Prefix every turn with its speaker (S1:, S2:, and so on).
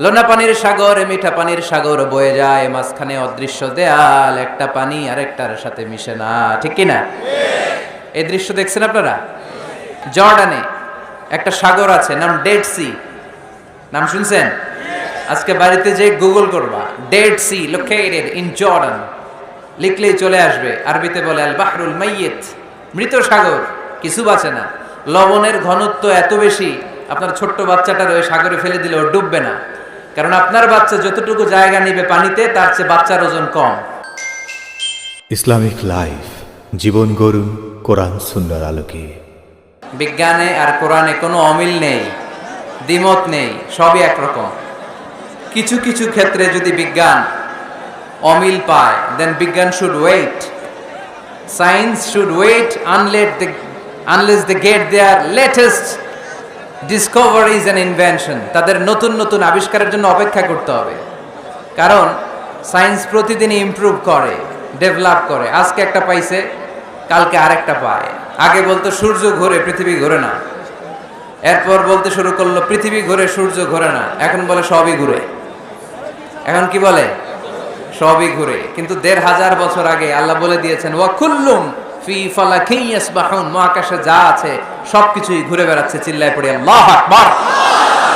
S1: লোনা পানির সাগর, মিঠা পানির সাগর বয়ে যায়, মাঝখানে অদৃশ্য দেয়াল, একটা পানি আরেকটার সাথে মিশে না, ঠিক কি না? এই দৃশ্য দেখছেন আপনারা? জর্ডানে একটা সাগর আছে, নাম ডেড সি। নাম শুনছেন? আজকে বাড়িতে যে গুগল করবা, Dead Sea located in Jordan, লিখলেই চলে আসবে। আরবিতে বলে আল বাহরুল মাইয়িত, মৃত সাগর, কিছু বাঁচে না। লবণের ঘনত্ব এত বেশি, আপনার ছোট্ট বাচ্চাটার ওই সাগরে ফেলে দিলে ও ডুববে না, কারণ আপনার বাচ্চা যতটুকু জায়গা নিবে পানিতে, তার চেয়ে বাচ্চার ওজন কম।
S2: ইসলামিক লাইফ, জীবন গড়ুন কোরআন সুন্নাহর আলোকে।
S1: বিজ্ঞানে আর কোরআনে কোনো অমিল নেই, দ্বিমত নেই, সবই একরকম। কিছু কিছু ক্ষেত্রে যদি বিজ্ঞান অমিল পায়, দেন বিজ্ঞান should wait, science should wait unless they get their latest discoveries and invention. তাদের নতুন নতুন আবিষ্কারের জন্য অপেক্ষা করতে হবে, কারণ সায়েন্স প্রতিদিনই ইমপ্রুভ করে, ডেভেলপ করে। আজকে একটা পাইছে, কালকে আরেকটা পায়। আগে বলতো সূর্য ঘোরে, পৃথিবী ঘোরে না। এরপর বলতে শুরু করলো পৃথিবী ঘোরে, সূর্য ঘোরে না। এখন বলে সবই ঘুরে। এখন কি বলে? সবই ঘুরে। কিন্তু ১৫০০ বছর আগে আল্লাহ বলে দিয়েছেন ওয়া কুল্লুম ফি ফালাকিন ইয়াসবাহুন, মহাকাশে যা আছে সবকিছুই ঘুরে বেড়াচ্ছে। চিল্লায় পড়ে আল্লাহু আকবার।